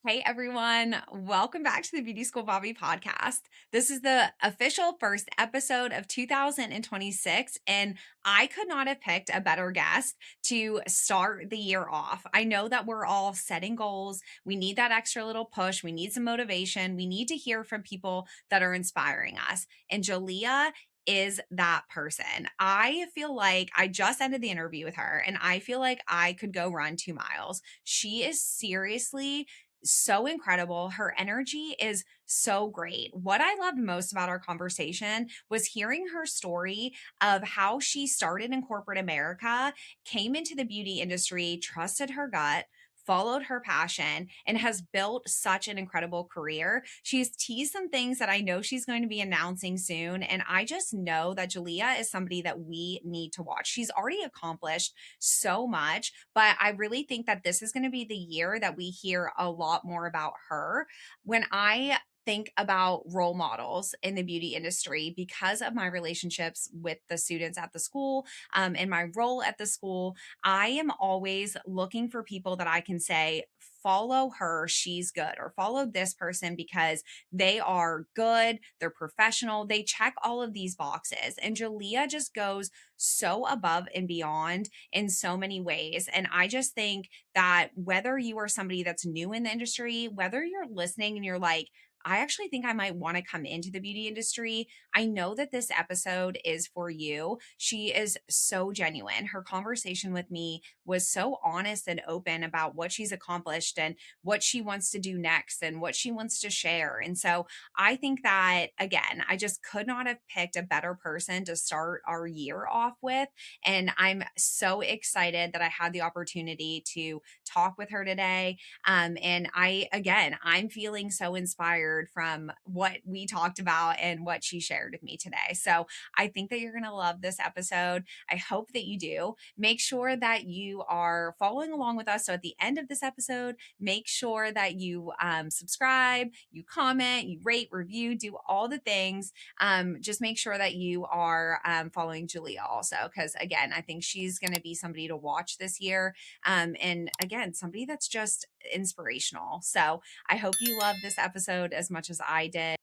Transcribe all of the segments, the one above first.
Hey everyone, welcome back to the Beauty School Bobbi podcast. This is the official first episode of 2026, and I could not have picked a better guest to start the year off. I know that we're all setting goals. We need that extra little push. We need some motivation. We need to hear from people that are inspiring us. And Jalia is that person. I feel like I just ended the interview with her, and I feel like I could go run 2 miles. She is seriously so incredible. Her energy is so great. What I loved most about our conversation was hearing her story of how she started in corporate America, came into the beauty industry, trusted her gut, followed her passion, and has built such an incredible career. She's teased some things that I know she's going to be announcing soon. And I just know that Jalia is somebody that we need to watch. She's already accomplished so much, but I really think that this is going to be the year that we hear a lot more about her. When I think about role models in the beauty industry because of my relationships with the students at the school and my role at the school, I am always looking for people that I can say, follow her, she's good, or follow this person because they are good, they're professional, they check all of these boxes. And Jalia just goes so above and beyond in so many ways. And I just think that whether you are somebody that's new in the industry, whether you're listening and you're like, I actually think I might want to come into the beauty industry. I know that this episode is for you. She is so genuine. Her conversation with me was so honest and open about what she's accomplished and what she wants to do next and what she wants to share. And so I think that, again, I just could not have picked a better person to start our year off with. And I'm so excited that I had the opportunity to talk with her today. And I'm feeling so inspired from what we talked about and what she shared with me today. So I think that you're going to love this episode. I hope that you do. Make sure that you are following along with us. So at the end of this episode, make sure that you subscribe, you comment, you rate, review, do all the things. Just make sure that you are following Julia also, because again, I think she's going to be somebody to watch this year. And again, somebody that's just inspirational. So I hope you love this episode as much as I did.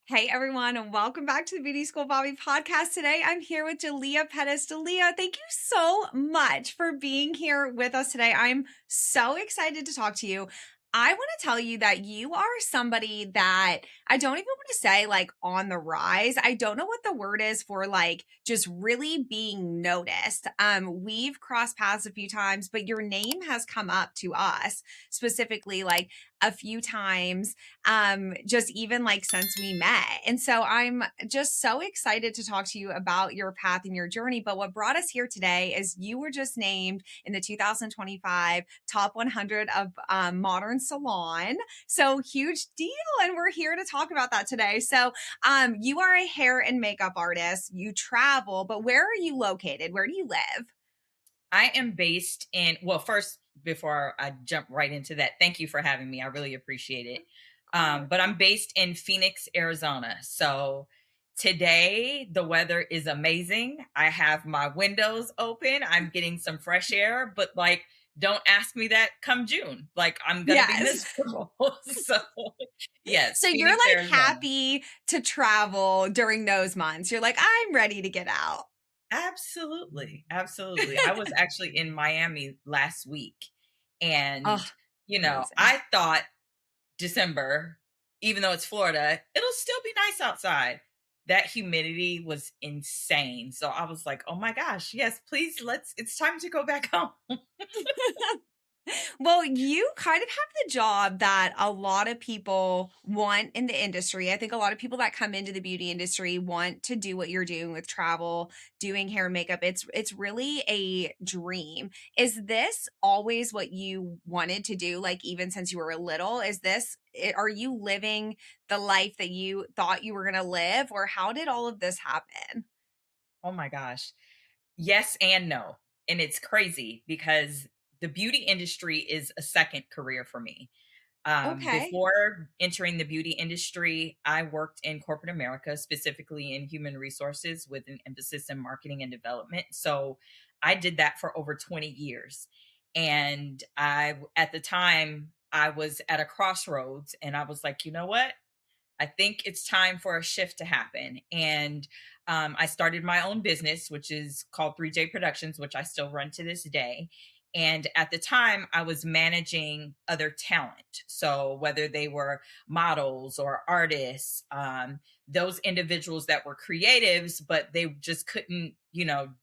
Hey everyone, and welcome back to the Beauty School Bobbi podcast. Today I'm here with Jalia Pettis. Jalia, thank you so much for being here with us today. I'm so excited to talk to you. I want to tell you that you are somebody that I don't even want to say like on the rise. I don't know what the word is for like just really being noticed. We've crossed paths a few times, but your name has come up to us specifically like a few times just even like since we met. And so I'm just so excited to talk to you about your path and your journey. But what brought us here today is you were just named in the 2025 top 100 of modern salon. So huge deal. And we're here to talk about that today. So you are a hair and makeup artist. You travel, but where are you located? Where do you live? I am based in, well, first, before I jump right into that, thank you for having me. I really appreciate it. But I'm based in Phoenix, Arizona. So today the weather is amazing. I have my windows open. I'm getting some fresh air, but like, don't ask me that come June. Like, I'm going to be Yes. miserable. So, yes, So you're Phoenix, like Arizona. happy to travel during those months. You're like, I'm ready to get out. Absolutely. Absolutely. I was actually in Miami last week Oh, and amazing. I thought December, even though it's Florida, it'll still be nice outside. That humidity was insane. So I was like, "Oh my gosh, yes, please it's time to go back home." Well, you kind of have the job that a lot of people want in the industry. I think a lot of people that come into the beauty industry want to do what you're doing with travel, doing hair and makeup. It's really a dream. Is this always what you wanted to do like even since you were little? Are you living the life that you thought you were going to live, or how did all of this happen? Oh my gosh. Yes and no. And it's crazy because the beauty industry is a second career for me. Okay. Before entering the beauty industry, I worked in corporate America, specifically in human resources with an emphasis in marketing and development. So I did that for over 20 years. And at the time, I was at a crossroads and I was like, you know what? I think it's time for a shift to happen. And I started my own business, which is called 3J Productions, which I still run to this day. And at the time, I was managing other talent. So whether they were models or artists, those individuals that were creatives, but they just couldn't,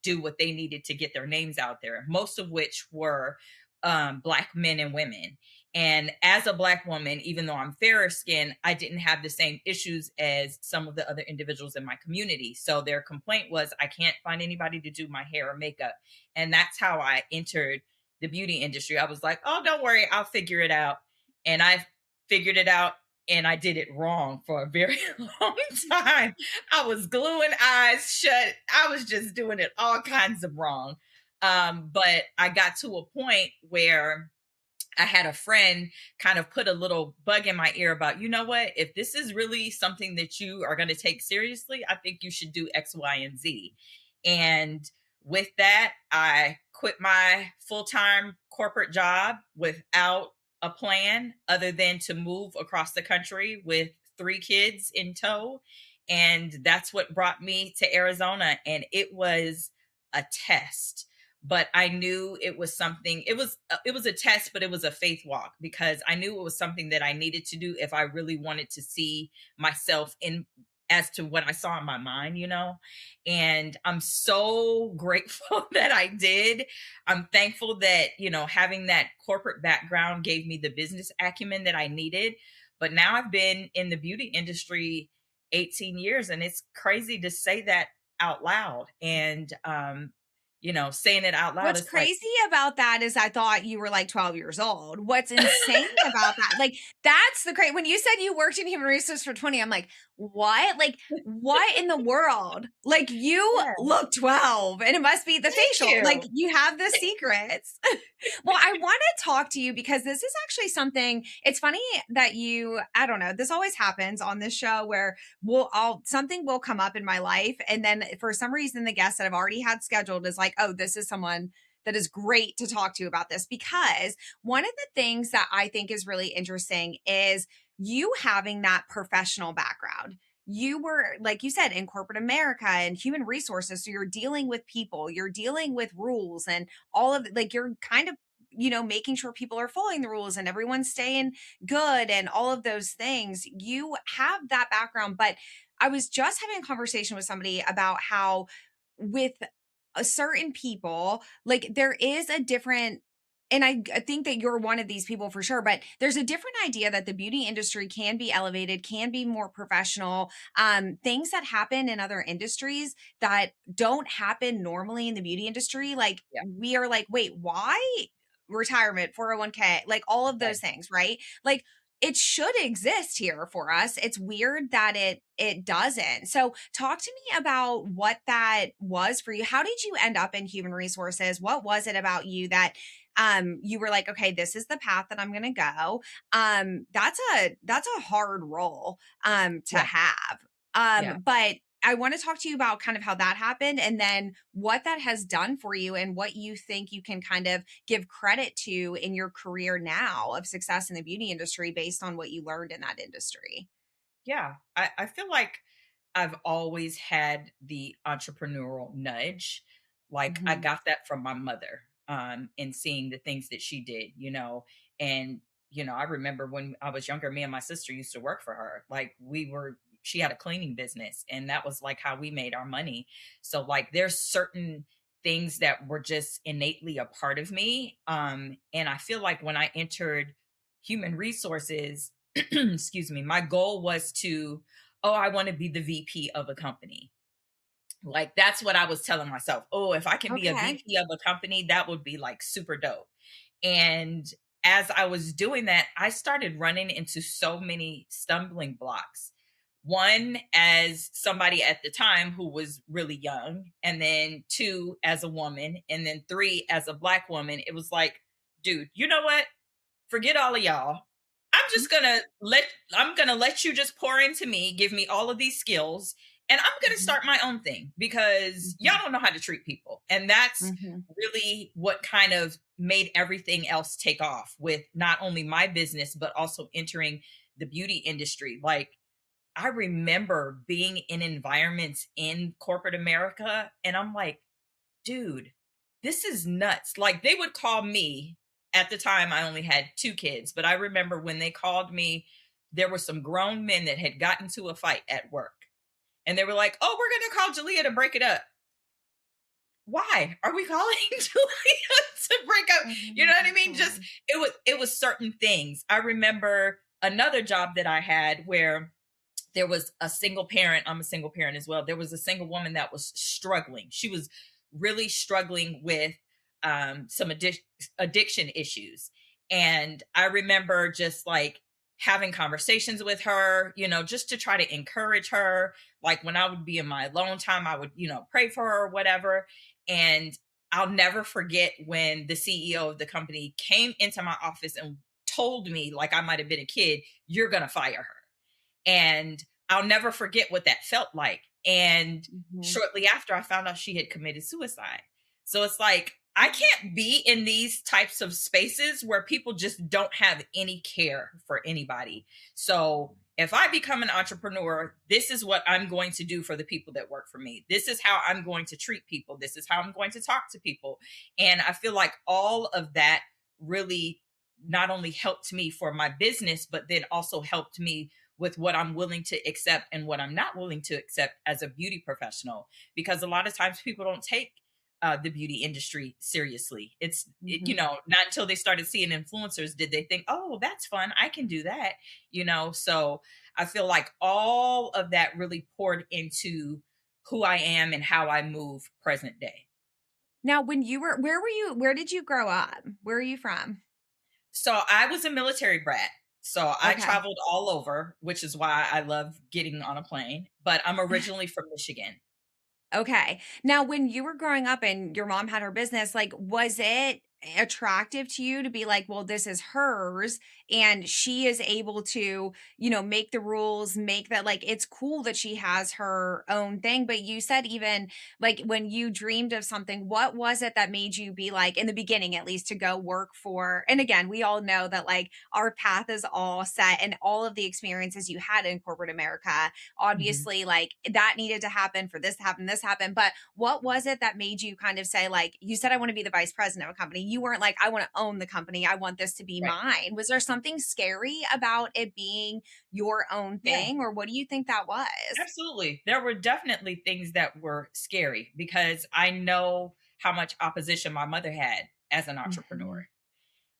do what they needed to get their names out there, most of which were Black men and women. And as a Black woman, even though I'm fairer skinned, I didn't have the same issues as some of the other individuals in my community. So their complaint was, I can't find anybody to do my hair or makeup. And that's how I entered the beauty industry. I was like, oh, don't worry, I'll figure it out. And I figured it out and I did it wrong for a very long time. I was gluing eyes shut. I was just doing it all kinds of wrong. But I got to a point where I had a friend kind of put a little bug in my ear about, you know what, if this is really something that you are going to take seriously, I think you should do X, Y, and Z. And with that, I quit my full time corporate job without a plan other than to move across the country with 3 kids in tow. And that's what brought me to Arizona. And it was a test, but I knew it was something. It was a test, but it was a faith walk because I knew it was something that I needed to do if I really wanted to see myself in as to what I saw in my mind. And I'm so grateful that I did. I'm thankful that, having that corporate background gave me the business acumen that I needed. But now I've been in the beauty industry 18 years and it's crazy to say that out loud. And saying it out loud, What's it's like, crazy about that is I thought you were like 12 years old. What's insane about that, like, that's the great when you said you worked in human resource for 20, I'm like, "What? Like, what in the world?" Like, you yeah, look 12, and it must be the thank facial. Like, you. you have the secrets. Well, I wanna talk to you because this is actually something it's funny that I don't know, this always happens on this show where something will come up in my life, and then for some reason, the guest that I've already had scheduled is like, "Oh, this is someone that is great to talk to about this," because one of the things that I think is really interesting is you having that professional background. You were, like you said, in corporate America and human resources. So you're dealing with people, you're dealing with rules and all of like you're kind of making sure people are following the rules and everyone's staying good and all of those things. You have that background. But I was just having a conversation with somebody about how with certain people, like there is a different and I think that you're one of these people for sure, but there's a different idea that the beauty industry can be elevated, can be more professional. Things that happen in other industries that don't happen normally in the beauty industry, like Yeah, we are like, wait, why? Retirement, 401k, like all of right. those things, right? Like it should exist here for us. It's weird that it doesn't. So talk to me about what that was for you. How did you end up in human resources? What was it about you that you were like, okay, this is the path that I'm going to go. That's a hard role to Yeah, have. yeah. But I want to talk to you about kind of how that happened and then what that has done for you and what you think you can kind of give credit to in your career now of success in the beauty industry based on what you learned in that industry. Yeah. I feel like I've always had the entrepreneurial nudge. Like I Mhm. got that from my mother, and seeing the things that she did, and I remember when I was younger, me and my sister used to work for her. Like she had a cleaning business and that was like how we made our money. So like there's certain things that were just innately a part of me. And I feel like when I entered human resources, excuse me, my goal was to, oh, I want to be the VP of a company. Like that's what I was telling myself. Oh, if I can be a Okay. VP of a company, that would be like super dope. And as I was doing that, I started running into so many stumbling blocks. One, as somebody at the time who was really young, and then two, as a woman, and then three, as a Black woman. It was like, dude, you know what? Forget all of y'all. I'm gonna let you just pour into me, give me all of these skills, and I'm gonna Mhm, start my own thing because y'all mhm, don't know how to treat people. And that's mhm. really what kind of made everything else take off with not only my business, but also entering the beauty industry. Like I remember being in environments in corporate America, and I'm like, dude, this is nuts. Like they would call me at the time, I only had two kids, but I remember when they called me, there were some grown men that had gotten to a fight at work. And they were like, oh, we're going to call Jalia to break it up. Why are we calling Julia to break up? Oh You know what my I mean? Just God. it was certain things. I remember another job that I had where there was a single parent. I'm a single parent as well. There was a single woman that was struggling. She was really struggling with some addiction issues. And I remember just like having conversations with her, just to try to encourage her. Like when I would be in my alone time, I would, pray for her or whatever. And I'll never forget when the CEO of the company came into my office and told me, like I might have been a kid, you're going to fire her. And I'll never forget what that felt like. And Mhm. shortly after, I found out she had committed suicide. So it's like, I can't be in these types of spaces where people just don't have any care for anybody. So if I become an entrepreneur, this is what I'm going to do for the people that work for me. This is how I'm going to treat people. This is how I'm going to talk to people. And I feel like all of that really not only helped me for my business, but then also helped me with what I'm willing to accept and what I'm not willing to accept as a beauty professional. Because a lot of times people don't take the beauty industry seriously. Mhm. Not until they started seeing influencers did they think, oh, that's fun. I can do that. So I feel like all of that really poured into who I am and how I move present day. Now, where did you grow up? Where are you from? So I was a military brat. So I Okay. traveled all over, which is why I love getting on a plane. But I'm originally from Michigan. Okay. Now, when you were growing up and your mom had her business, like, was it attractive to you to be like, well, this is hers and she is able to, make the rules, make that like it's cool that she has her own thing. But you said even like when you dreamed of something, what was it that made you be like, in the beginning at least, to go work for? And again, we all know that like our path is all set and all of the experiences you had in corporate America Mhm. obviously like that needed to happen for this happened, but what was it that made you kind of say, like, you said I want to be the vice president of a company, you weren't like I want to own the company, I want this to be Right. mine? Was there something scary about it being your own Yeah, thing, or what do you think that was? absolutely. There were definitely things that were scary because I know how much opposition my mother had as an entrepreneur. Mhm,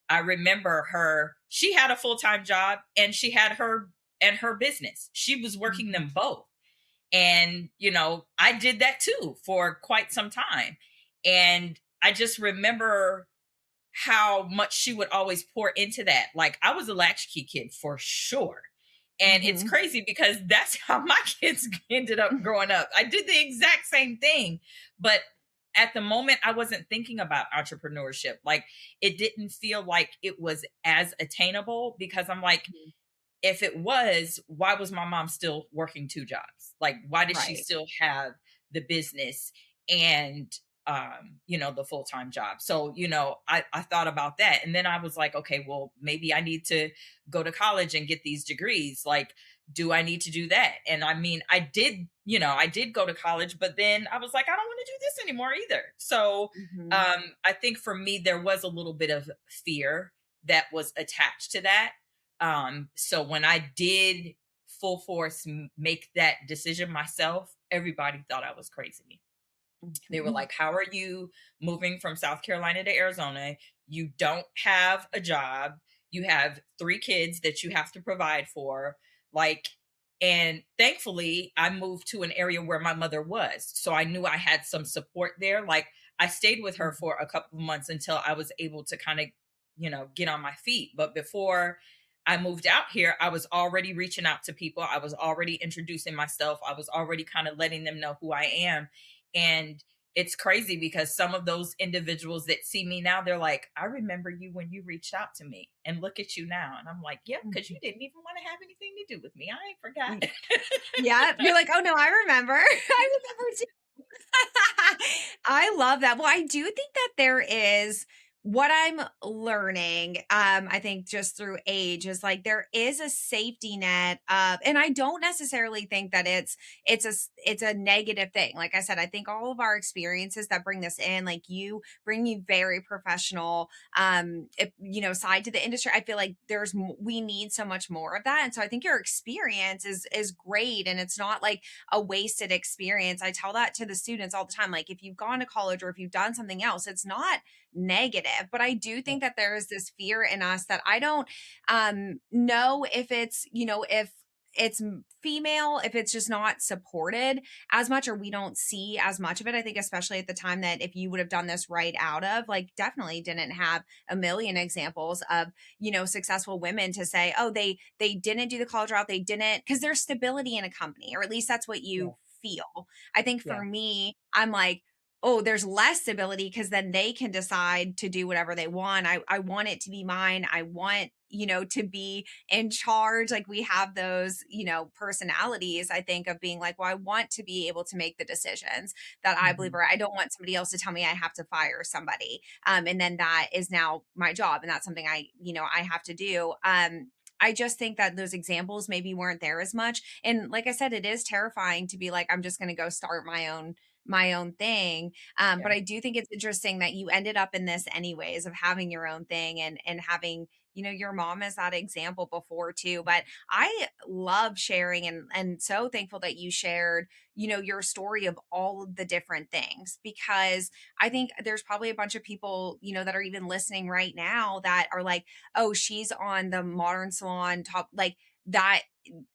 I remember she had a full-time job and she had her business. She was working mhm, them both. And, I did that too for quite some time. And I just remember how much she would always pour into that. Like I was a latchkey kid for sure. And it's mhm. crazy because that's how my kids ended up growing up. I did the exact same thing, but at the moment I wasn't thinking about entrepreneurship. Like it didn't feel like it was as attainable because I'm like, if it was, why was my mom still working two jobs? Like, why did she Right. still have the business and the full-time job? So, I thought about that. And then I was like, okay, well, maybe I need to go to college and get these degrees. Like, do I need to do that? And I mean, I did go to college, but then I was like, I don't want to do this anymore either. So Mhm. I think for me, there was a little bit of fear that was attached to that. So when I did full force make that decision myself, everybody thought I was crazy. They were Mhm. like, how are you moving from South Carolina to Arizona? You don't have a job. You have three kids that you have to provide for. Like, and thankfully, I moved to an area where my mother was. So I knew I had some support there. Like, I stayed with her Mhm. for a couple of months until I was able to kind of, get on my feet. But before I moved out here, I was already reaching out to people. I was already introducing myself. I was already kind of letting them know who I am. And it's crazy because some of those individuals that see me now, they're like, I remember you when you reached out to me, and look at you now. And I'm like, yep, because you Mhm. didn't even want to have anything to do with me. I ain't forgot. Y Yeah, you're like, "Oh, no, I remember. I remember too." I love that. Well, I do think that there is what I'm learning, I think just through age is like there is a safety net of, and I don't necessarily think that it's a negative thing. Like I said, I think all of our experiences that bring this in, like you bring you very professional, side to the industry. I feel like we need so much more of that. And so I think your experience is great. And it's not like a wasted experience. I tell that to the students all the time. Like, if you've gone to college or if you've done something else, it's not negative. But I do Yeah, think that there is this fear in us that I don't know if it's, if it's female, if it's just not supported as much or we don't see as much of it. I think, especially at the time that if you would have done this right out of, like, definitely didn't have a million examples of successful women to say, oh, they didn't do the college route, they didn't, because there's stability in a company, or at least that's what yeah, you feel. I think yeah. for me, I'm like, oh, there's less stability because then they can decide to do whatever they want. I want it to be mine. I want, to be in charge. Like, we have those, personalities, I think, of being like, well, I want to be able to make the decisions that I believe Mhm. are. I don't want somebody else to tell me I have to fire somebody. And then that is now my job. And that's something I have to do. I just think that those examples maybe weren't there as much. And like I said, it is terrifying to be like, I'm just going to go start my own thing. But Yeah, I do think it's interesting that you ended up in this anyways, of having your own thing and having, your mom as that example before too. But I love sharing, and so thankful that you shared, your story of all of the different things, because I think there's probably a bunch of people, that are even listening right now that are like, oh, she's on the modern salon top, like that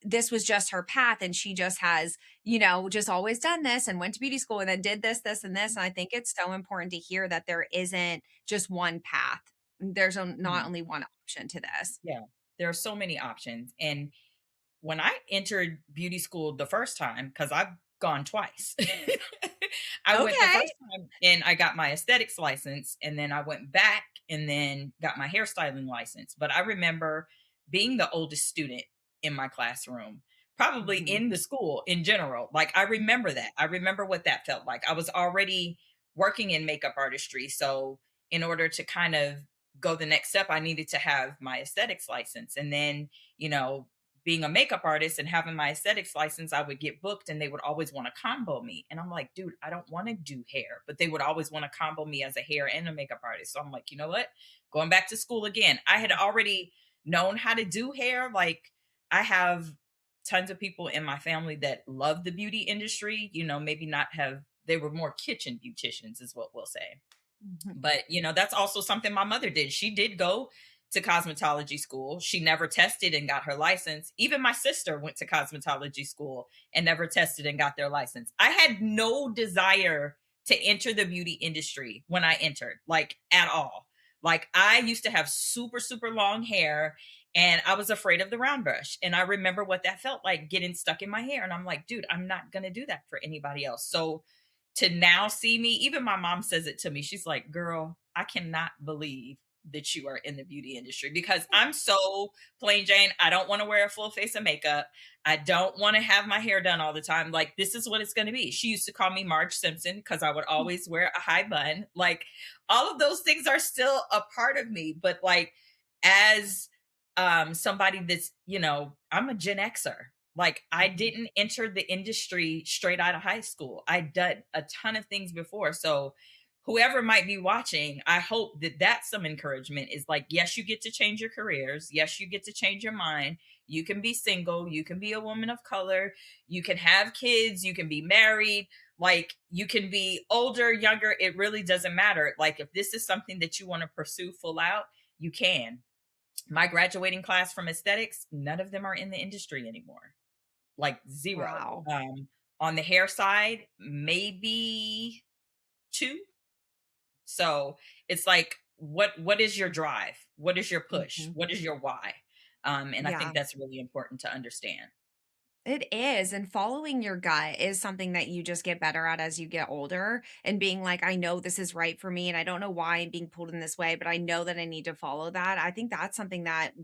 this was just her path and she just has, just always done this and went to beauty school and then did this and this. And I think it's so important to hear that there isn't just one path. There's not mhm, only one option to this. yeah. There are so many options. And when I entered beauty school the first time, because I've gone twice, I went the Okay. first time and I got my aesthetics license, and then I went back and then got my hairstyling license. But I remember being the oldest student in my classroom, probably Mhm. in the school in general. Like, I remember that. I remember what that felt like. I was already working in makeup artistry. So, in order to kind of go the next step, I needed to have my aesthetics license. And then, you know, being a makeup artist and having my aesthetics license, I would get booked and they would always want to combo me. And I'm like, dude, I don't want to do hair, but they would always want to combo me as a hair and a makeup artist. So I'm like, you know what? Going back to school again. I had already known how to do hair. Like, I have tons of people in my family that love the beauty industry, maybe not have, they were more kitchen beauticians, is what we'll say. Mhm. But, that's also something my mother did. She did go to cosmetology school. She never tested and got her license. Even my sister went to cosmetology school and never tested and got their license. I had no desire to enter the beauty industry when I entered, like, at all. Like, I used to have super, super long hair and I was afraid of the round brush. And I remember what that felt like, getting stuck in my hair. And I'm like, dude, I'm not going to do that for anybody else. So, to now see me, even my mom says it to me. She's like, girl, I cannot believe that you are in the beauty industry, because I'm so plain Jane. I don't want to wear a full face of makeup. I don't want to have my hair done all the time. Like, this is what it's going to be. She used to call me Marge Simpson because I would always wear a high bun. Like, all of those things are still a part of me. But, like, as somebody that's, I'm a Gen Xer. Like, I Mhm. didn't enter the industry straight out of high school. I'd done a ton of things before. So, whoever might be watching, I hope that that's some encouragement, is like, yes, you get to change your careers. Yes, you get to change your mind. You can be single. You can be a woman of color. You can have kids. You can be married. Like, you can be older, younger. It really doesn't matter. Like, if this is something that you want to pursue full out, you can. My graduating class from aesthetics, none of them are in the industry anymore, like, zero. Wow. On the hair side, maybe two. So it's like, what is your drive? What is your push? Mhm. What is your why? And I Yeah. think that's really important to understand. It is, and following your gut is something that you just get better at as you get older, and being like, "I know this is right for me, and I don't know why I'm being pulled in this way, but I know that I need to follow that." I think that's something that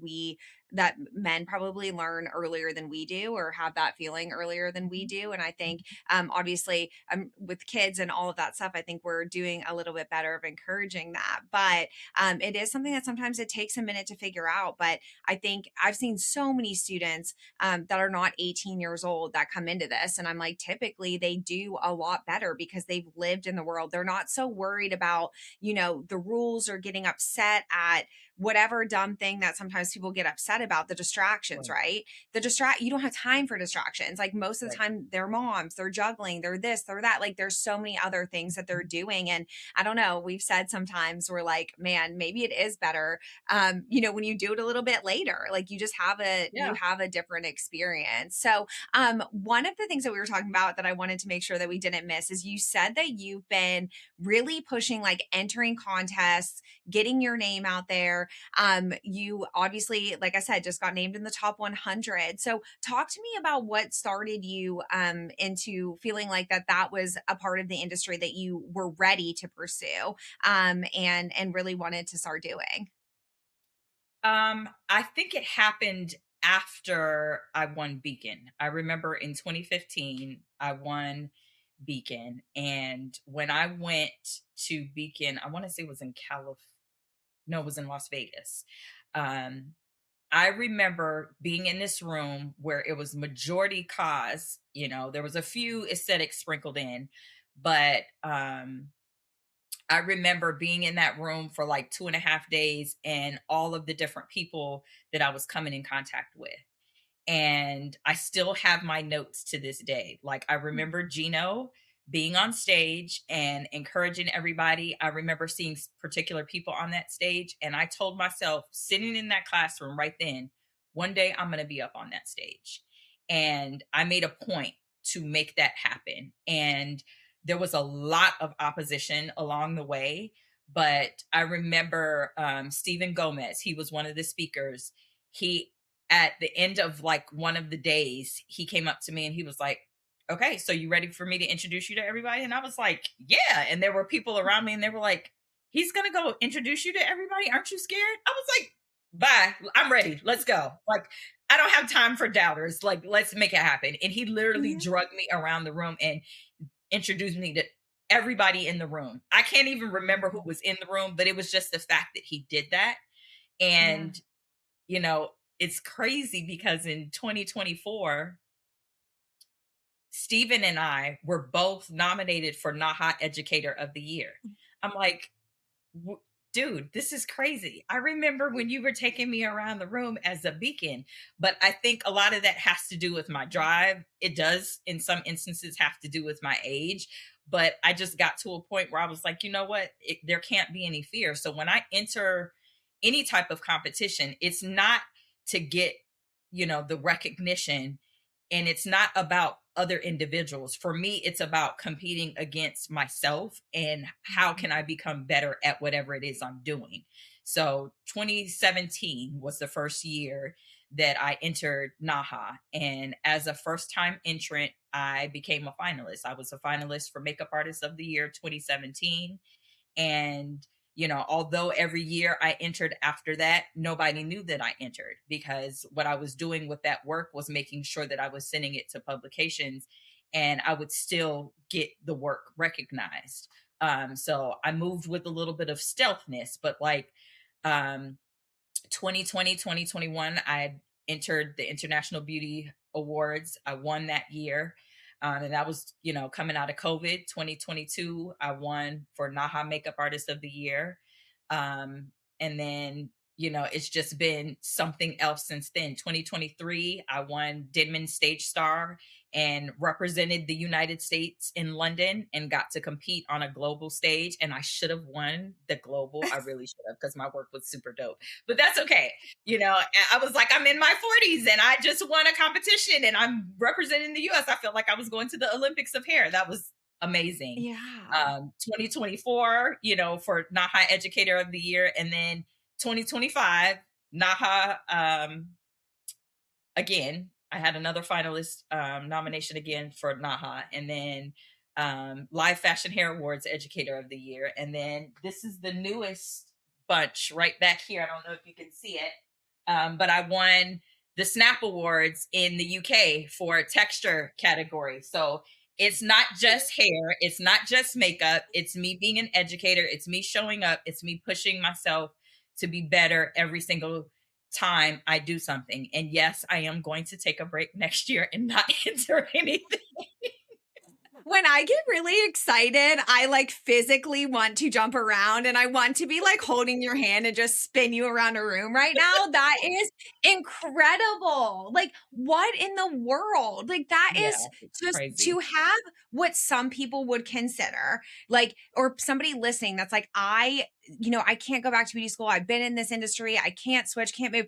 men probably learn earlier than we do, or have that feeling earlier than we Mhm. do, and I think, obviously, with kids and all of that stuff, I think we're doing a little bit better of encouraging that, but, it is something that sometimes it takes a minute to figure out, but I think I've seen so many students that are not 18 years old that come into this. And I'm like, typically they do a lot better because they've lived in the world. They're not so worried about, the rules or getting upset at whatever dumb thing that sometimes people get upset about, the distractions, Right, right? You don't have time for distractions. Like most of the right. time, they're moms, they're juggling, they're this, they're that. Like there's so many other things that they're Mhm. doing. And I don't know, we've said sometimes we're like, man, maybe it is better when you do it a little bit later, like you Yeah. have a different experience. So, one of the things that we were talking about that I wanted to make sure that we didn't miss is you said that you've been really pushing like entering contests, getting your name out there. You obviously, like I said, just got named in the top 100. So, talk to me about what started you into feeling like that was a part of the industry that you were ready to pursue and really wanted to start doing. I think it happened after I won Beacon. I remember in 2015, I won Beacon. And when I went to Beacon, I want to say it was in California. No, it was in Las Vegas. Um, I remember being in this room where it was majority cause, there was a few aesthetics sprinkled in, but I remember being in that room for like 2.5 days and all of the different people that I was coming in contact with. And I still have my notes to this day. Like I remember Gino being on stage and encouraging everybody. I remember seeing particular people on that stage. And I told myself, sitting in that classroom right then, one day I'm going to be up on that stage. And I made a point to make that happen. And there was a lot of opposition along the way. But I remember Stephen Gomez, he was one of the speakers. He, at the end of like one of the days, he came up to me and he was like, "Okay, so you ready for me to introduce you to everybody?" And I was like, "Yeah." And there were people around me and they were like, "He's going to go introduce you to everybody. Aren't you scared?" I was like, "Bye. I'm ready. Let's go." Like, I don't have time for doubters. Like, let's make it happen. And he literally Yeah. drugged me around the room and introduced me to everybody in the room. I can't even remember who was in the room, but it was just the fact that he did that. Yeah. And, you know, it's crazy because in 2024, Stephen and I were both nominated for NAHA Educator of the Year. I'm like, W- dude, this is crazy. I remember when you were taking me around the room as a beacon, but I think a lot of that has to do with my drive. It does, in some instances, have to do with my age. But I just got to a point where I was like, you know what? There can't be any fear. So when I enter any type of competition, it's not to get, the recognition, and it's not about other individuals. For me, it's about competing against myself and how can I become better at whatever it is I'm doing. So 2017 was the first year that I entered NAHA. And as a first time entrant, I became a finalist. I was a finalist for Makeup Artist of the Year 2017. And, although every year I entered after that, nobody knew that I entered because what I was doing with that work was making sure that I was sending it to publications and I would still get the work recognized. So I moved with a little bit of stealthness, but like, um, 2020, 2021, I entered the International Beauty Awards. I won that year. And that was, coming out of COVID. 2022, I won for NAHA Makeup Artist of the Year. Um, and then, it's just been something else since then. 2023, I won Denman Stage Star and represented the United States in London and got to compete on a global stage. And I should have won the global. I really should have because my work was super dope, but that's okay. I was like, I'm in my 40s and I just won a competition and I'm representing the US. I felt like I was going to the Olympics of hair. That was amazing. Yeah. 2024, for NAHA Educator of the Year. And then 2025, NAHA, again, I had another finalist nomination again for NAHA, and then Live Fashion Hair Awards Educator of the Year. And then this is the newest bunch right back here. I don't know if you can see it, but I won the Snap Awards in the UK for texture category. So it's not just hair, it's not just makeup, it's me being an educator, it's me showing up, it's me pushing myself to be better every single time I do something. And yes, I am going to take a break next year and not enter anything. When I get really excited, I like physically want to jump around and I want to be like holding your hand and just spin you around a room right now. That is incredible. Like, what in the world? Like, that Yeah, is it's just to crazy. have what some people would consider like, or somebody listening that's like, I can't go back to beauty school. I've been in this industry. I can't switch, can't move.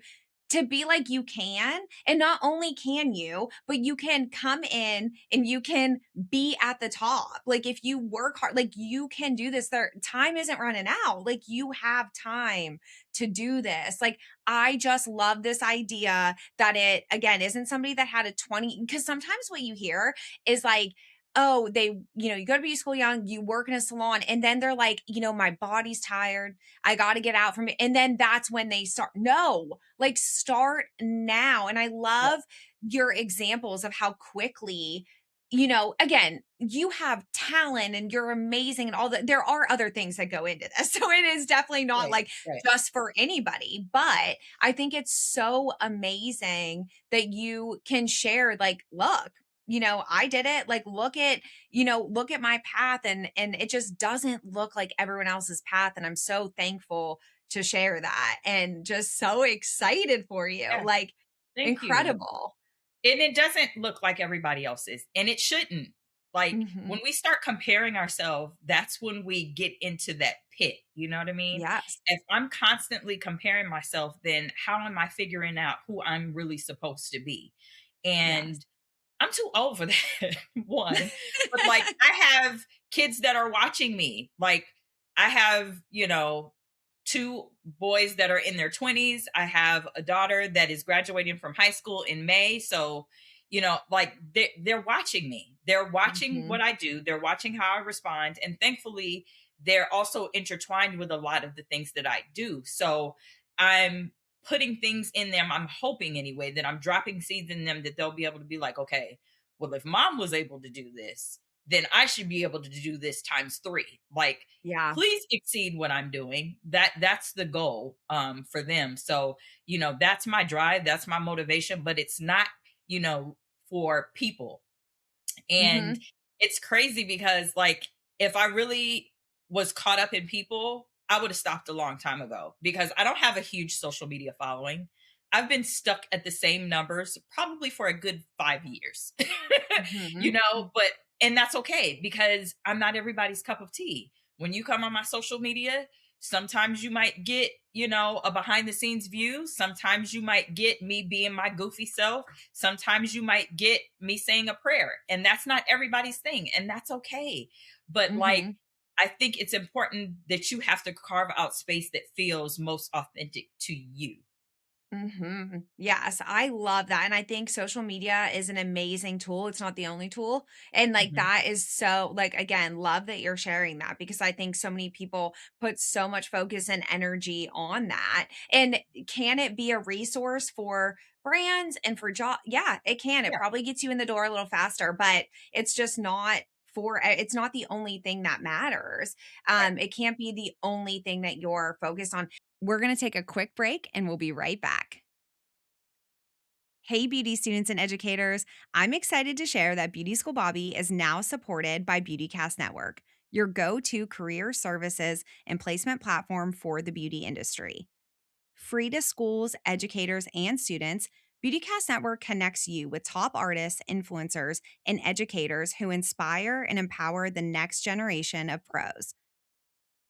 To be like you can, and not only can you, but you can come in and you can be at the top. Like if you work hard, like you can do this. There time isn't running out. Like you have time to do this. Like I just love this idea that it again isn't somebody that had a 20 because sometimes what you hear is like, oh, you go to beauty school young, you work in a salon, and then they're like, my body's tired. I got to get out from it. And then that's when they start. No, like start now. And I Yeah, love your examples of how quickly again, you have talent and you're amazing and all that. There are other things that go into this. So it is definitely not right, like right. just for anybody. But I think it's so amazing that you can share, like, look, I did it. Like, look at my path and it just doesn't look like everyone else's path. And I'm so thankful to share that and just so excited for you. Yeah, Like, thank you. incredible. And it doesn't look like everybody else's, and it shouldn't. Like Hmm. when we start comparing ourselves, that's when we get into that pit. You know what I mean? Yes. If I'm constantly comparing myself, then how am I figuring out who I'm really supposed to be? Yes. And I'm too old for that, one. But like I have kids that are watching me. Like I have, two boys that are in their 20s. I have a daughter that is graduating from high school in May. So, like they're watching me. They're watching Mhm. what I do. They're watching how I respond. And thankfully, they're also intertwined with a lot of the things that I do. So I'm putting things in them. I'm hoping anyway that I'm dropping seeds in them that they'll be able to be like, okay, well, if mom was able to do this, then I should be able to do this times three. Like, Yeah. please exceed what I'm doing. That's the goal for them. So, that's my drive, that's my motivation, but it's not, for people. And Mhm. it's crazy because, like, if I really was caught up in people, I would have stopped a long time ago because I don't have a huge social media following. I've been stuck at the same numbers probably for a good 5 years, Mhm. but, and that's okay because I'm not everybody's cup of tea. When you come on my social media, sometimes you might get, a behind the scenes view. Sometimes you might get me being my goofy self. Sometimes you might get me saying a prayer, and that's not everybody's thing, and that's okay. But like, Mhm. I think it's important that you have to carve out space that feels most authentic to you. Mhm. Yes, I love that, and I think social media is an amazing tool. It's not the only tool, and, like, Mhm. that is so like, again, love that you're sharing that because I think so many people put so much focus and energy on that, and can it be a resource for brands and for job? Yeah, it can. It Yeah, probably gets you in the door a little faster, but it's just not it's not the only thing that matters. right. It can't be the only thing that you're focused on. We're going to take a quick break and we'll be right back. Hey, beauty students and educators. I'm excited to share that Beauty School Bobby is now supported by BeautyCast Network, your go to career services and placement platform for the beauty industry. Free to schools, educators, and students, BeautyCast Network connects you with top artists, influencers, and educators who inspire and empower the next generation of pros.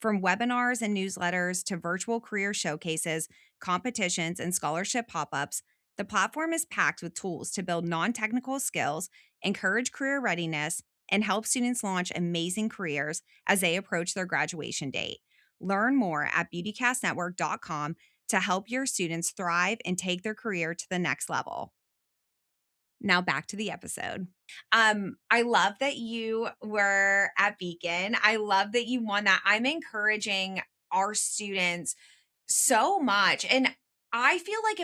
From webinars and newsletters to virtual career showcases, competitions, and scholarship pop ups, the platform is packed with tools to build non technical skills, encourage career readiness, and help students launch amazing careers as they approach their graduation date. Learn more at beautycastnetwork.com to help your students thrive and take their career to the next level. Now back to the episode. I love that you were at Beacon. I love that you won that. I'm encouraging our students so much. And I feel like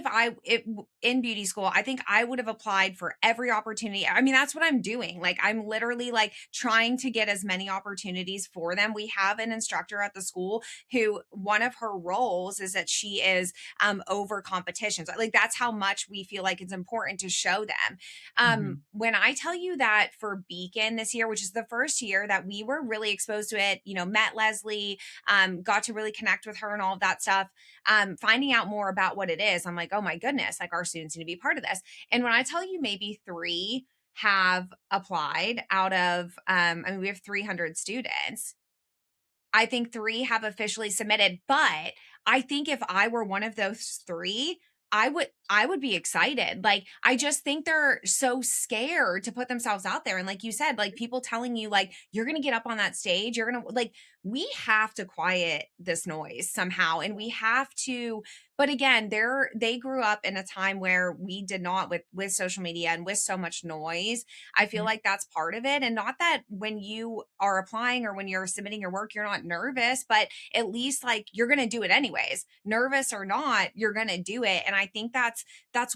in beauty school, I think I would have applied for every opportunity. I mean, that's what I'm doing. Like, I'm literally like trying to get as many opportunities for them. We have an instructor at the school who one of her roles is that she is over competitions. Like, that's how much we feel like it's important to show them. Mhm. When I tell you that for Beacon this year, which is the first year that we were really exposed to it, met Leslie, got to really connect with her and all of that stuff, finding out more about what it is, I'm like, oh my goodness, like our students need to be part of this. And when I tell you maybe three have applied out of, I mean, we have 300 students. I think 3 have officially submitted, but I think if I were one of those 3, I would be excited. Like, I just think they're so scared to put themselves out there, and like you said, like, people telling you, like, "You're gonna get up on that stage, you're gonna" like, we have to quiet this noise somehow, and we have to, but again, they grew up in a time where we did not, with social media and with so much noise. I feel Mhm. like that's part of it. And not that when you are applying or when you're submitting your work, you're not nervous, but at least like you're going to do it anyways. Nervous or not, you're going to do it. And I think that's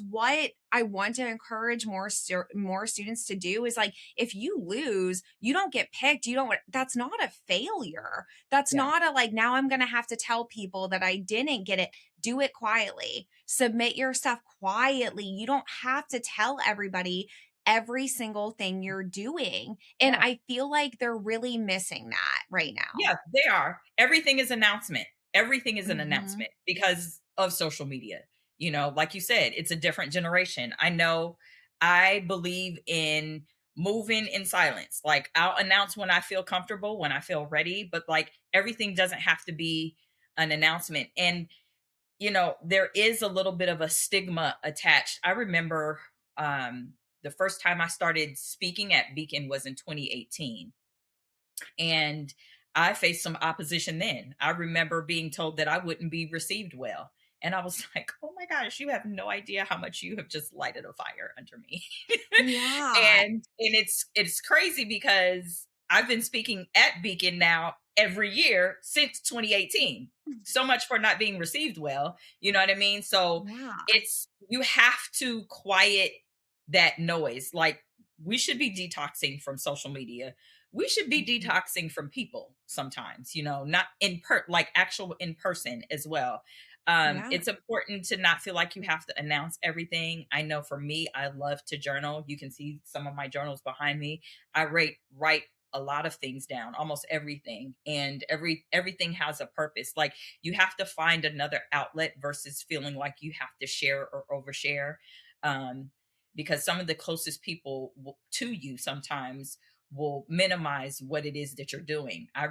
what I want to encourage more students to do is like if you lose, you don't get picked. You don't That's not a failure. That's Yeah. not a like now I'm going to have to tell people that I didn't get it. Do it quietly. Submit your stuff quietly. You don't have to tell everybody every single thing you're doing. And Yeah. I feel like they're really missing that right now. Yeah, they are. Everything is announcement. Everything is an Mhm. announcement because of social media. Like you said, it's a different generation. I know I believe in moving in silence. Like I'll announce when I feel comfortable, when I feel ready, but like everything doesn't have to be an announcement. And there is a little bit of a stigma attached. I remember the first time I started speaking at Beacon was in 2018, and I faced some opposition then. I remember being told that I wouldn't be received well. And I was like, oh my gosh, you have no idea how much you have just lighted a fire under me. Yeah. And it's crazy because I've been speaking at Beacon now every year since 2018. So much for not being received well. You know what I mean? So Yeah. it's you have to quiet that noise. Like we should be detoxing from social media. We should be Mhm. detoxing from people sometimes, not like actual in person as well. Yeah. It's important to not feel like you have to announce everything. I know for me, I love to journal. You can see some of my journals behind me. I write a lot of things down, almost everything, and everything has a purpose. Like you have to find another outlet versus feeling like you have to share or overshare. Um, because some of the closest people to you sometimes will minimize what it is that you're doing. I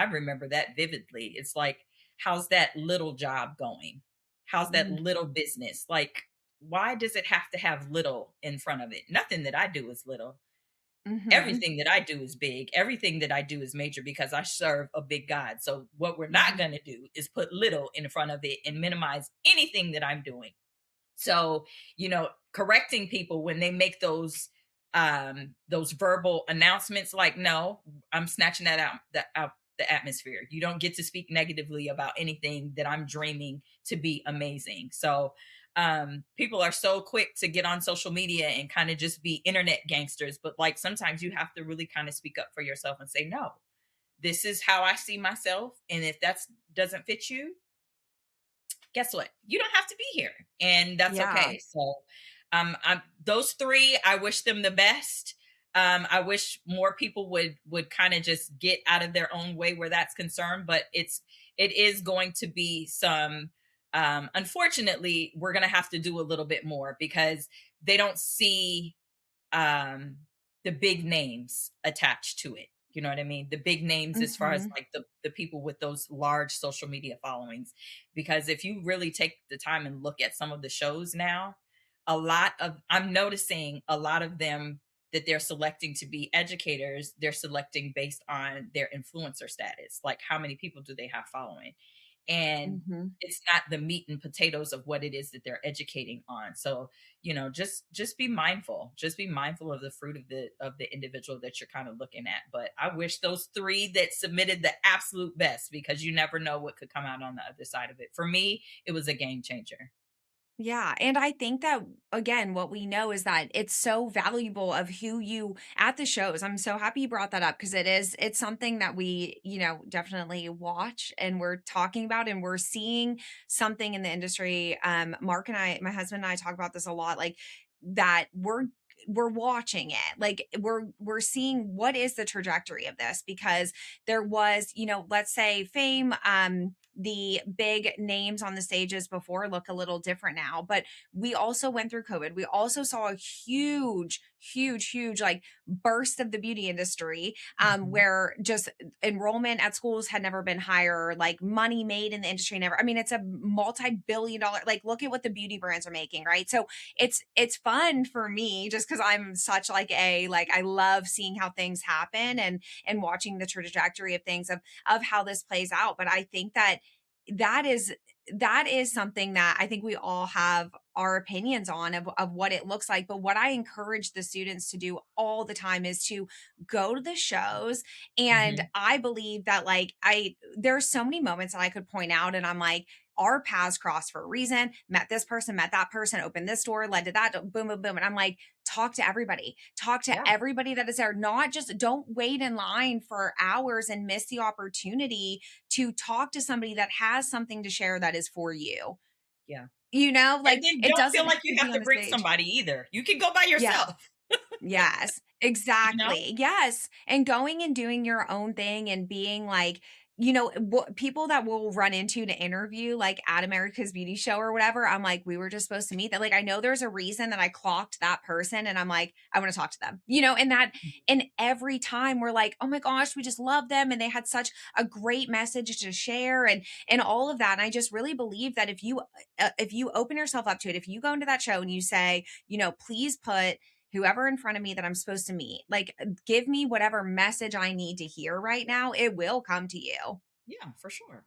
remember that vividly. It's like, how's that little job going? How's that Mhm. little business? Like, why does it have to have little in front of it? Nothing that I do is little. Mhm. Everything that I do is big. Everything that I do is major because I serve a big God. So what we're not Mhm. going to do is put little in front of it and minimize anything that I'm doing. So, correcting people when they make those verbal announcements like, no, I'm snatching that out the atmosphere. You don't get to speak negatively about anything that I'm dreaming to be amazing. So, people are so quick to get on social media and kind of just be internet gangsters, but like sometimes you have to really kind of speak up for yourself and say, no, this is how I see myself. And if that doesn't fit you, guess what? You don't have to be here, and that's Yeah. okay. So, those three, I wish them the best. I wish more people would kind of just get out of their own way where that's concerned. But it is going to be some. Unfortunately, we're going to have to do a little bit more because they don't see um the big names attached to it. You know what I mean? The big names as far as Mhm. like the people with those large social media followings. Because if you really take the time and look at some of the shows now, I'm noticing a lot of them that they're selecting to be educators, they're selecting based on their influencer status. Like how many people do they have following? and Mhm. it's not the meat and potatoes of what it is that they're educating on. So, just be mindful. Just be mindful of the fruit of the individual that you're kind of looking at. But I wish those three that submitted the absolute best, because you never know what could come out on the other side of it. For me, it was a game changer. Yeah, and I think that again, what we know is that it's so valuable of who you at the shows. I'm so happy you brought that up because it's something that we, definitely watch and we're talking about and we're seeing something in the industry. Mark and I, my husband and I talk about this a lot, like that we're watching it. Like we're seeing what is the trajectory of this because there was, let's say fame, the big names on the stages before look a little different now, but we also went through COVID. We also saw a huge like burst of the beauty industry, Mhm. where just enrollment at schools had never been higher, like money made in the industry never. I mean, it's a multi-billion dollar, like look at what the beauty brands are making, right? So it's fun for me just because I'm such like I love seeing how things happen and watching the trajectory of things of how this plays out. But I think that is that is something that I think we all have our opinions on of what it looks like. But what I encourage the students to do all the time is to go to the shows. And Mhm. I believe that like there's so many moments that I could point out and I'm like, our paths crossed for a reason, met this person, met that person, opened this door, led to that, boom, boom, boom. And I'm like, talk to Yeah. everybody that is there. Not just don't wait in line for hours and miss the opportunity to talk to somebody that has something to share that is for you. Yeah. And Like then it don't feel doesn't have like you to have be on to the bring stage. somebody either. You can go by Yeah. yourself, Yes, you know? exactly. Yes, and going and doing your own thing and being like, people that we'll run into to interview, like at America's Beauty Show or whatever, I'm like, we were just supposed to meet that. Like, I know there's a reason that I clocked that person, and I'm like, I want to talk to them, and every time we're like, oh my gosh, we just love them, and they had such a great message to share, and all of that. And I just really believe that if you open yourself up to it, if you go into that show and you say, please put whoever in front of me that I'm supposed to meet. Like, give me whatever message I need to hear right now. It will come to you. Yeah, for sure.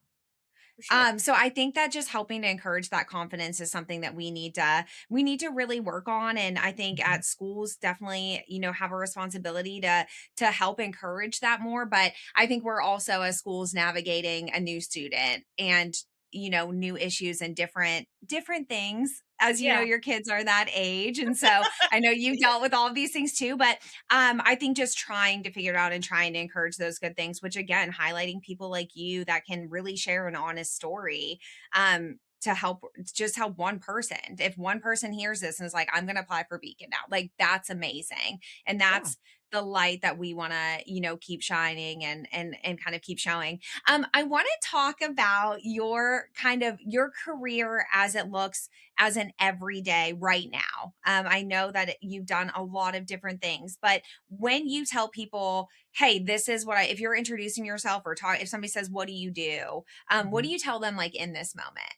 For sure. So I think that just helping to encourage that confidence is something that we need to really work on. And I think Mhm. at schools definitely, have a responsibility to help encourage that more. But I think we're also as schools navigating a new student and new issues and different things. As you know, Yeah. your kids are that age. And so I know you've dealt with all of these things too. But I think just trying to figure it out and trying to encourage those good things, which again, highlighting people like you that can really share an honest story, to help just help one person. If one person hears this and is like, I'm going to apply for Beacon now, like that's amazing. And Yeah. that's the light that we want to, keep shining and kind of keep showing. I want to talk about your kind of your career as it looks as an everyday right now. I know that you've done a lot of different things, but when you tell people, hey, this is what if you're introducing yourself or talk, if somebody says, what do you do? What do Mhm. you tell them like in this moment?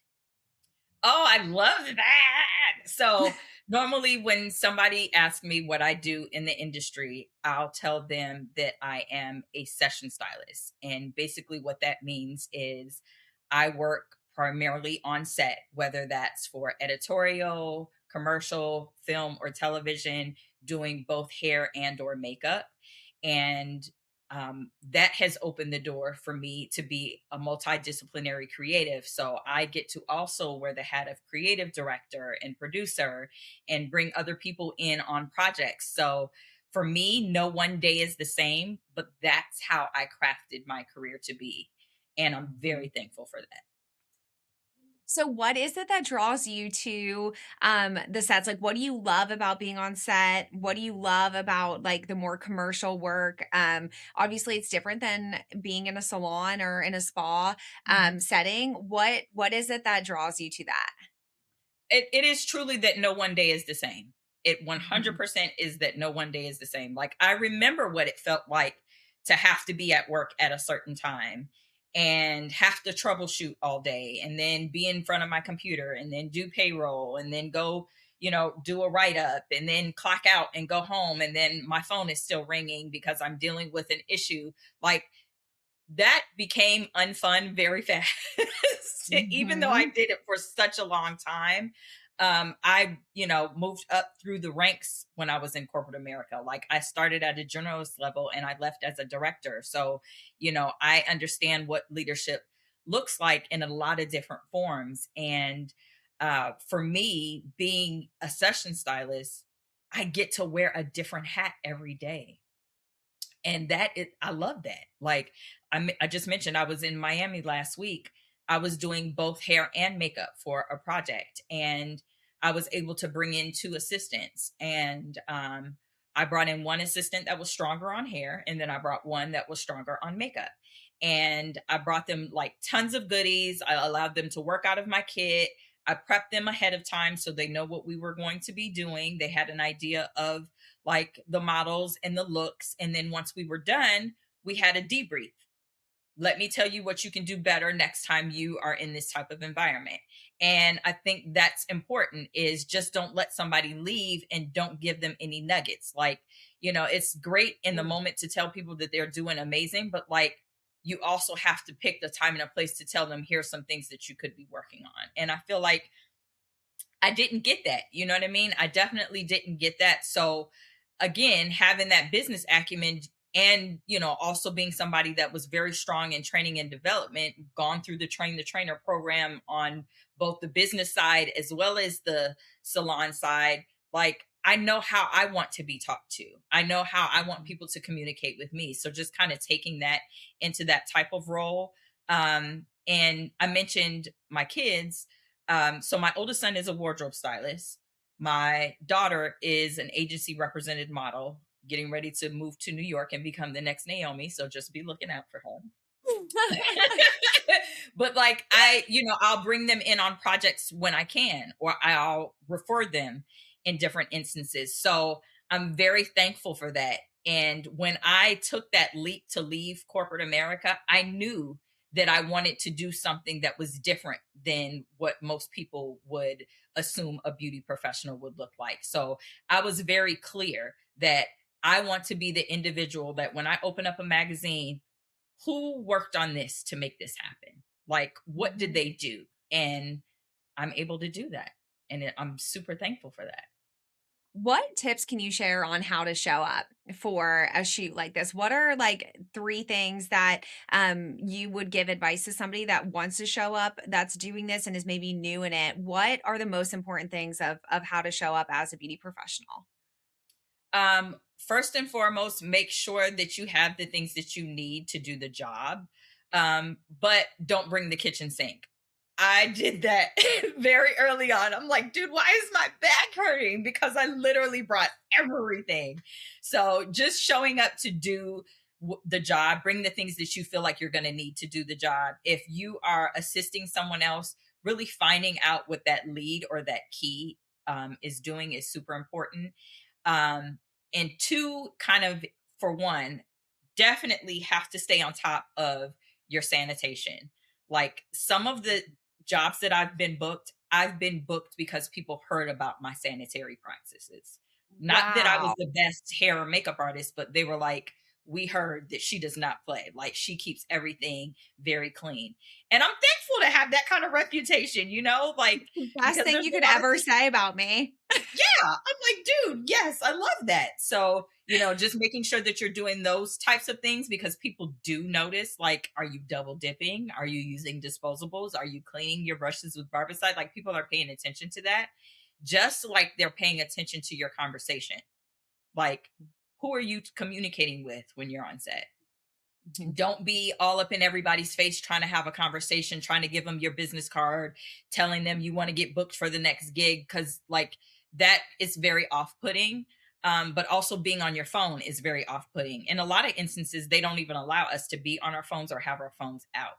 Oh, I love that. So, normally when somebody asks me what I do in the industry, I'll tell them that I am a session stylist. And basically, what that means is I work primarily on set, whether that's for editorial, commercial, film, or television, doing both hair and or makeup. And that has opened the door for me to be a multidisciplinary creative. So I get to also wear the hat of creative director and producer and bring other people in on projects. So for me, no one day is the same, but that's how I crafted my career to be. And I'm very thankful for that. So what is it that draws you to the sets? Like what do you love about being on set? What do you love about like the more commercial work? Obviously it's different than being in a salon or in a spa Mhm. setting. What is it that draws you to that? It is truly that no one day is the same. It Mhm. 100% is that no one day is the same. Like, I remember what it felt like to have to be at work at a certain time and have to troubleshoot all day and then be in front of my computer and then do payroll and then go, do a write up and then clock out and go home and then my phone is still ringing because I'm dealing with an issue. Like, that became unfun very fast. Even though I Mhm. did it for such a long time, I, moved up through the ranks when I was in corporate America. Like I started at a journalist level and I left as a director. So, I understand what leadership looks like in a lot of different forms. And for me, being a session stylist, I get to wear a different hat every day, and I love that. Like I just mentioned, I was in Miami last week. I was doing both hair and makeup for a project, and I was able to bring in two assistants. And I brought in one assistant that was stronger on hair, and then I brought one that was stronger on makeup. And I brought them like tons of goodies. I allowed them to work out of my kit. I prepped them ahead of time so they know what we were going to be doing. They had an idea of like the models and the looks. And then once we were done, we had a debrief. Let me tell you what you can do better next time you are in this type of environment. And I think that's important, is just don't let somebody leave and don't give them any nuggets. Like, it's great in the moment to tell people that they're doing amazing, but like you also have to pick the time and a place to tell them here's some things that you could be working on. And I feel like I didn't get that. You know what I mean? I definitely didn't get that. So again, having that business acumen, and, also being somebody that was very strong in training and development, gone through the train the trainer program on both the business side as well as the salon side, like I know how I want to be talked to. I know how I want people to communicate with me. So just kind of taking that into that type of role. And I mentioned my kids, so my oldest son is a wardrobe stylist. My daughter is an agency represented model, getting ready to move to New York and become the next Naomi. So just be looking out for her. But like I'll bring them in on projects when I can, or I'll refer them in different instances. So I'm very thankful for that. And when I took that leap to leave corporate America, I knew that I wanted to do something that was different than what most people would assume a beauty professional would look like. So I was very clear that I want to be the individual that when I open up a magazine, who worked on this to make this happen? Like, what did they do? And I'm able to do that. And I'm super thankful for that. What tips can you share on how to show up for a shoot like this? What are like 3 things that you would give advice to somebody that wants to show up, that's doing this and is maybe new in it? What are the most important things of how to show up as a beauty professional? First and foremost, make sure that you have the things that you need to do the job. But don't bring the kitchen sink. I did that very early on. I'm like, dude, why is my back hurting? Because I literally brought everything. So just showing up to do the job, bring the things that you feel like you're going to need to do the job. If you are assisting someone else, really finding out what that lead or that key is doing is super important. Um, and two, kind of, for one, definitely have to stay on top of your sanitation. Like some of the jobs that I've been booked because people heard about my sanitary practices. Not that I was Wow. the best hair or makeup artist, but they were like, we heard that she does not play. Like she keeps everything very clean. And I'm thankful to have that kind of reputation, like Best because thing there's you could a lot of ever things. say about me. Yeah, I'm like, dude, yes, I love that. So, just making sure that you're doing those types of things, because people do notice, like, are you double dipping? Are you using disposables? Are you cleaning your brushes with barbicide? Like, people are paying attention to that, just like they're paying attention to your conversation. Like, who are you communicating with when you're on set? Mhm. Don't be all up in everybody's face trying to have a conversation, trying to give them your business card, telling them you want to get booked for the next gig, because like that is very off-putting. But also being on your phone is very off-putting. In a lot of instances, they don't even allow us to be on our phones or have our phones out,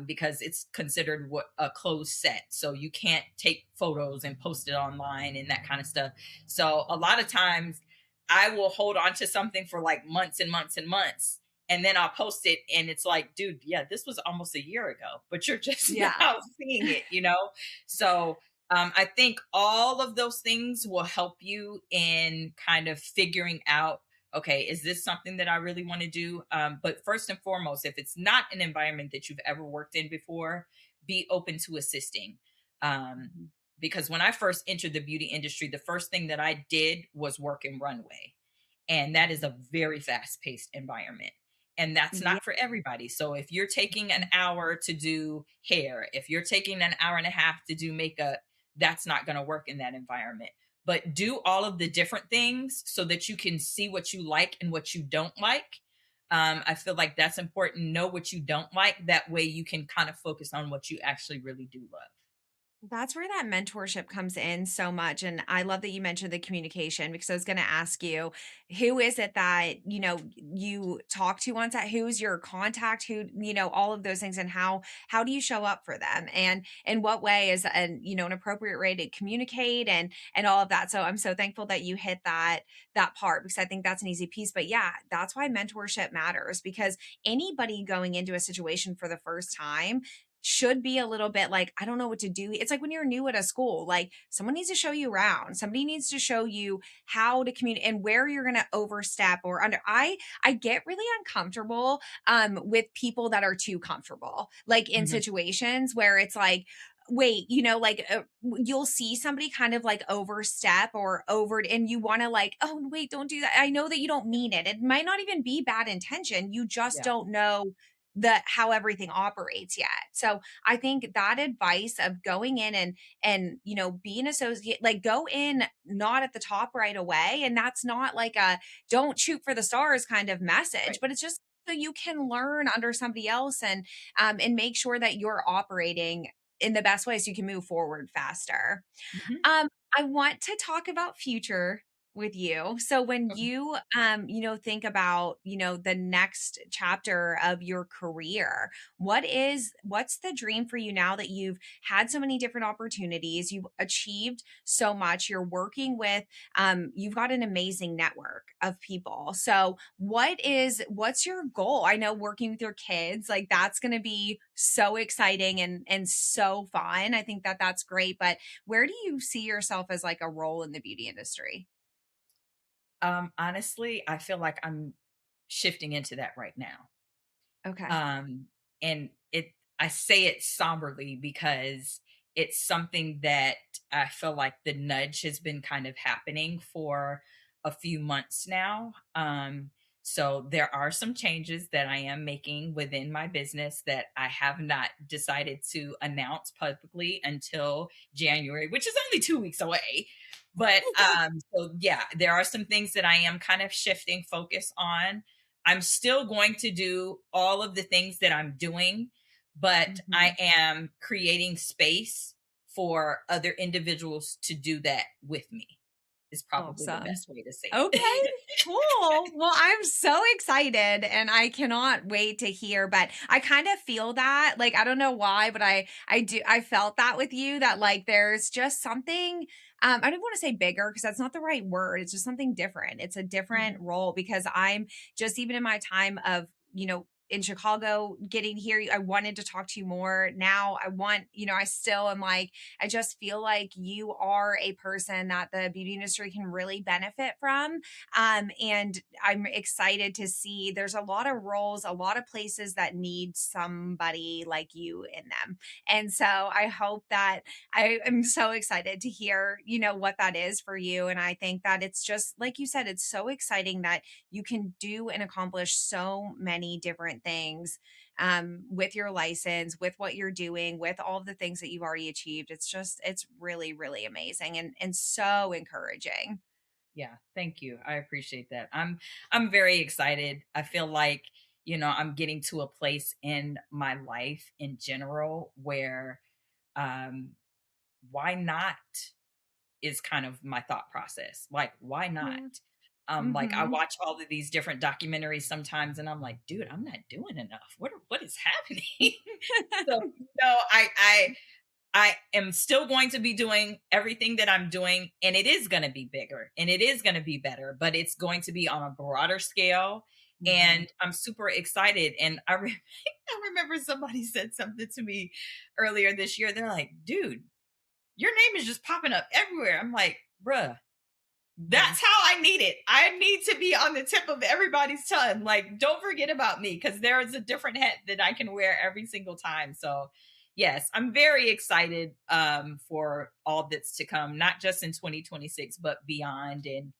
because it's considered what a closed set. So you can't take photos and post it online and that kind of stuff. So a lot of times I will hold on to something for like months and months and months, and then I'll post it and it's like, dude, yeah, this was almost a year ago, but you're just Yeah. now seeing it. So I think all of those things will help you in kind of figuring out, okay, is this something that I really want to do? But first and foremost, if it's not an environment that you've ever worked in before, be open to assisting. Um, Mhm. because when I first entered the beauty industry, the first thing that I did was work in runway. And that is a very fast paced environment. And that's Yeah. not for everybody. So if you're taking an hour to do hair, if you're taking an hour and a half to do makeup, that's not going to work in that environment. But do all of the different things so that you can see what you like and what you don't like. I feel like that's important. Know what you don't like. That way you can kind of focus on what you actually really do love. That's where that mentorship comes in so much. And I love that you mentioned the communication because I was going to ask you, who is it that, you talk to on set? Who's your contact? Who, all of those things, and how do you show up for them? And in what way is an appropriate way to communicate and all of that. So I'm so thankful that you hit that part because I think that's an easy piece. But yeah, that's why mentorship matters because anybody going into a situation for the first time should be a little bit like, I don't know what to do. It's like when you're new at a school, like someone needs to show you around. Somebody needs to show you how to communicate and where you're going to overstep or under. I get really uncomfortable with people that are too comfortable. Like in Mhm. situations where it's like, wait, you'll see somebody kind of like overstep or over and you want to like, oh wait, don't do that. I know that you don't mean it. It might not even be bad intention. You just Yeah. don't know the how everything operates yet. So I think that advice of going in and being associate, like go in not at the top right away. And that's not like a don't shoot for the stars kind of message, Right. but it's just so you can learn under somebody else and make sure that you're operating in the best way so you can move forward faster. Mhm. Um, I want to talk about future with you. So when Okay. think about, the next chapter of your career, what's the dream for you now that you've had so many different opportunities, you've achieved so much, you're working with you've got an amazing network of people. So what's your goal? I know working with your kids, like that's going to be so exciting and so fun. I think that that's great, but where do you see yourself as like a role in the beauty industry? Honestly, I feel like I'm shifting into that right now. Okay. Um, and I say it somberly because it's something that I feel like the nudge has been kind of happening for a few months now. So there are some changes that I am making within my business that I have not decided to announce publicly until January, which is only 2 weeks away. But so yeah, there are some things that I am kind of shifting focus on. I'm still going to do all of the things that I'm doing, but I Mhm. am creating space for other individuals to do that with me, is probably the Awesome. best way to say Okay, it. cool. Well, I'm so excited and I cannot wait to hear, but I kind of feel that, like I don't know why, but I felt that with you that like there's just something I don't want to say bigger because that's not the right word. It's just something different. It's a different Mhm. role because I'm just even in my time of, in Chicago getting here, I wanted to talk to you more. Now I want, I still am like I just feel like you are a person that the beauty industry can really benefit from. And I'm excited to see there's a lot of roles, a lot of places that need somebody like you in them. And so I hope that I am so excited to hear, what that is for you. And I think that it's just, like you said, it's so exciting that you can do and accomplish so many different things with your license, with what you're doing, with all of the things that you've already achieved. It's really, really amazing and so encouraging. Yeah, thank you. I appreciate that. I'm very excited. I feel like, I'm getting to a place in my life in general where um why not is kind of my thought process. Like, why not? Yeah. Like I Mhm. watch all of these different documentaries sometimes and I'm like, dude, I'm not doing enough. What is happening? So, I am still going to be doing everything that I'm doing, and it is going to be bigger and it is going to be better, but it's going to be on a broader scale. Mhm. And I'm super excited. And I remember somebody said something to me earlier this year. They're like, dude, your name is just popping up everywhere. I'm like, bruh, Mhm. That's how I need it. I need to be on the tip of everybody's tongue. Like, don't forget about me because there is a different hat that I can wear every single time. So, yes, I'm very excited for all that's to come, not just in 2026, but beyond. And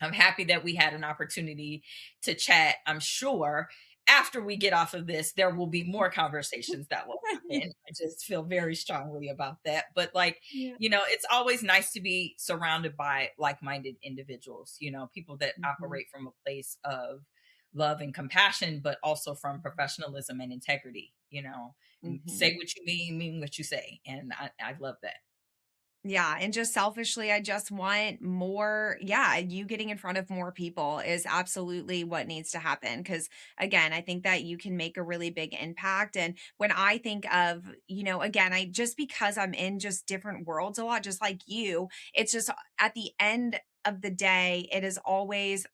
I'm happy that we had an opportunity to chat. I'm sure after we get off of this, there will be more conversations that will happen. I just feel very strongly about that. But, like, Yeah. it's always nice to be surrounded by like minded individuals, people that Mhm. operate from a place of love and compassion, but also from professionalism and integrity. Say Mhm. what you mean what you say. And I love that. Yeah, and just selfishly, I just want more, yeah, you getting in front of more people is absolutely what needs to happen. Because again, I think that you can make a really big impact. And when I think of, again, I just because I'm in just different worlds a lot, just like you, it's just at the end of the day,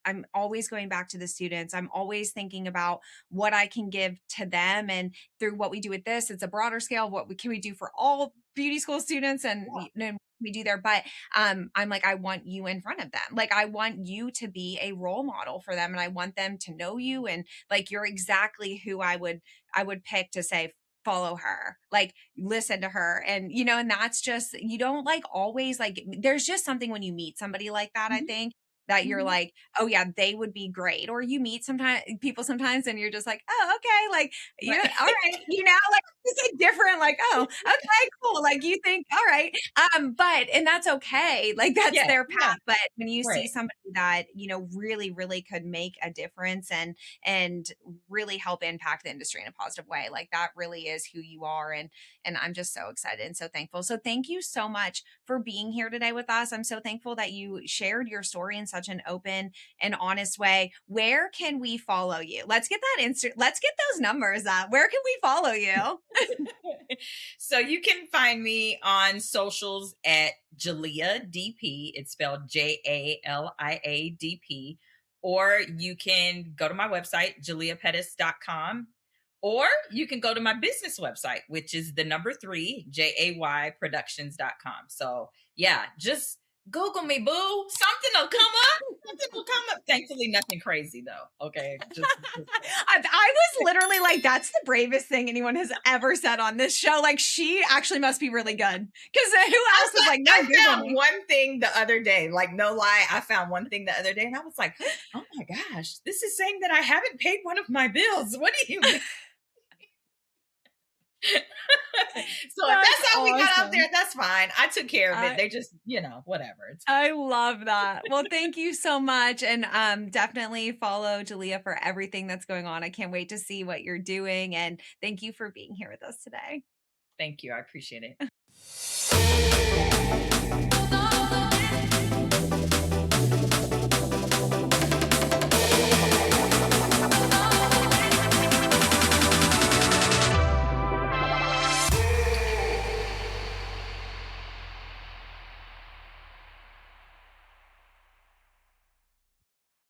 I'm always going back to the students. I'm always thinking about what I can give to them. And through what we do with this, it's a broader scale of can we do for all beauty school students and we do there. But I'm like, I want you in front of them. Like, I want you to be a role model for them, and I want them to know you, and like you're exactly who I would pick to say follow her, like listen to her. And and that's just, you don't like always, like there's just something when you meet somebody like that, I Mhm, think, that you're mhm. like, oh yeah, they would be great. Or you meet sometimes people sometimes and you're just like, oh okay, like you Right. all right, like it's like different, like, oh okay, cool, like you think all right. But and that's okay. Like that's Yeah, their path. yeah, But when you see right. somebody that, really, really could make a difference and really help impact the industry in a positive way, like that really is who you are. And I'm just so excited and so thankful. So thank you so much for being here today with us. I'm so thankful that you shared your story in such an open and honest way. Where can we follow you? Let's get those numbers up. Where can we follow you? So you can find me on socials at Jalia DP. It's spelled JALIADP. Or you can go to my website, jaliapettis.com. Or you can go to my business website, which is the number three, JAYproductions.com. So yeah, just Google me, boo. Something will come up. Something will come up. Thankfully, nothing crazy though. Okay. Just I was literally like, that's the bravest thing anyone has ever said on this show. Like, she actually must be really good. Because who else is like, no, I Google found me? one thing the other day, like no lie, I found one thing the other day and I was like, oh my gosh, this is saying that I haven't paid one of my bills. What do you mean? So if That's that's how we got out there, awesome. that's fine. I took care of it. I They just, whatever. It's I love that. Well, thank you so much. And definitely follow Jalea for everything that's going on. I can't wait to see what you're doing. And thank you for being here with us today. thank you. I appreciate it.